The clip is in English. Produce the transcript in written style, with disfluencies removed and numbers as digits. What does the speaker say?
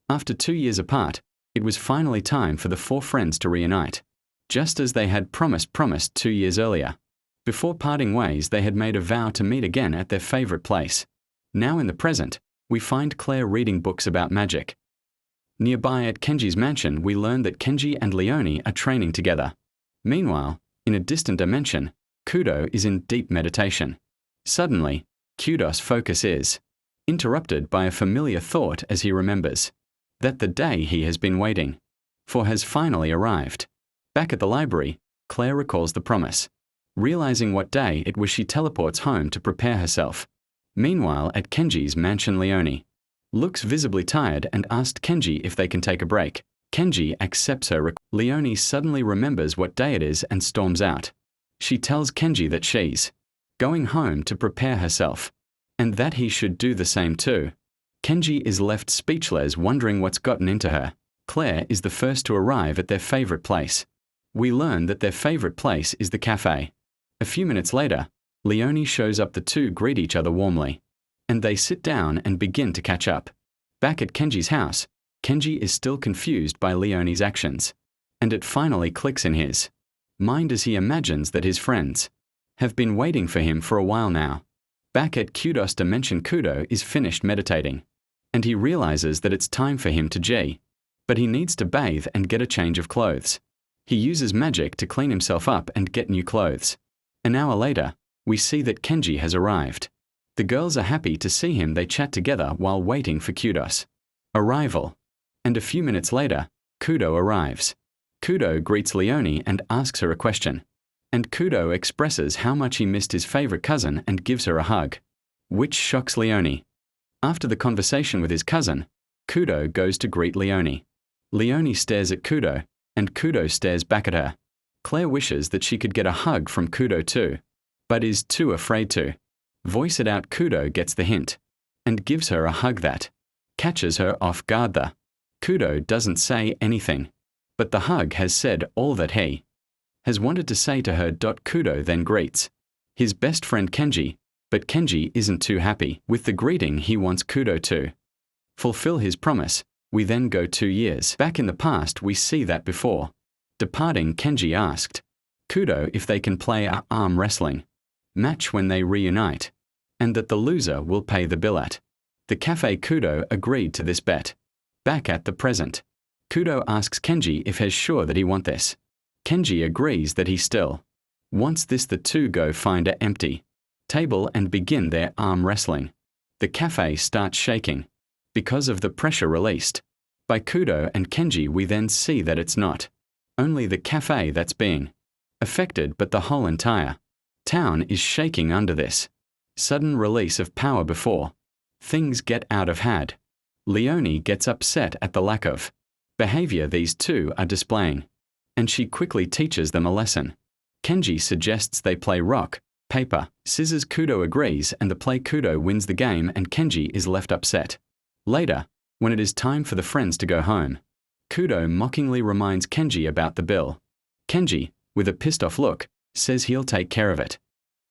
After 2 years apart, it was finally time for the four friends to reunite, just as they had promised 2 years earlier. Before parting ways, they had made a vow to meet again at their favorite place. Now in the present, we find Claire reading books about magic. Nearby at Kenji's mansion, we learn that Kenji and Leonie are training together. Meanwhile, in a distant dimension, Kudo is in deep meditation. Suddenly, Kudo's focus is interrupted by a familiar thought as he remembers that the day he has been waiting for has finally arrived. Back at the library, Claire recalls the promise. Realizing what day it was, she teleports home to prepare herself. Meanwhile, at Kenji's mansion, Leonie looks visibly tired and asks Kenji if they can take a break. Kenji accepts her request. Leonie suddenly remembers what day it is and storms out. She tells Kenji that she's going home to prepare herself, and that he should do the same too. Kenji is left speechless, wondering what's gotten into her. Claire is the first to arrive at their favorite place. We learn that their favorite place is the cafe. A few minutes later, Leonie shows up. The two greet each other warmly, and they sit down and begin to catch up. Back at Kenji's house, Kenji is still confused by Leonie's actions, and it finally clicks in his mind as he imagines that his friends have been waiting for him for a while now. Back at Kudo's dimension, Kudo is finished meditating, and he realizes that it's time for him to G, but he needs to bathe and get a change of clothes. He uses magic to clean himself up and get new clothes. An hour later, we see that Kenji has arrived. The girls are happy to see him. They chat together while waiting for Kudo's arrival. And a few minutes later, Kudo arrives. Kudo greets Leonie and asks her a question. And Kudo expresses how much he missed his favorite cousin and gives her a hug, which shocks Leonie. After the conversation with his cousin, Kudo goes to greet Leonie. Leonie stares at Kudo, and Kudo stares back at her. Claire wishes that she could get a hug from Kudo too, but is too afraid to voice it out. Kudo gets the hint and gives her a hug that catches her off guard. The Kudo doesn't say anything, but the hug has said all that he has wanted to say to her. Kudo then greets his best friend Kenji, but Kenji isn't too happy with the greeting. He wants Kudo to fulfill his promise. We then go 2 years back in the past. We see that before departing, Kenji asked Kudo if they can play a arm wrestling match when they reunite, and that the loser will pay the bill at the cafe. Kudo agreed to this bet. Back at the present, Kudo asks Kenji if he's sure that he wants this. Kenji agrees that he still wants this. The two go find an empty table and begin their arm wrestling. The cafe starts shaking because of the pressure released by Kudo and Kenji. We then see that it's not only the cafe that's being affected, but the whole entire town is shaking under this sudden release of power. Before things get out of hand, Leonie gets upset at the lack of behavior these two are displaying, and she quickly teaches them a lesson. Kenji suggests they play rock, paper, scissors. Kudo agrees, and the play. Kudo wins the game and Kenji is left upset. Later, when it is time for the friends to go home, Kudo mockingly reminds Kenji about the bill. Kenji, with a pissed off look, says he'll take care of it.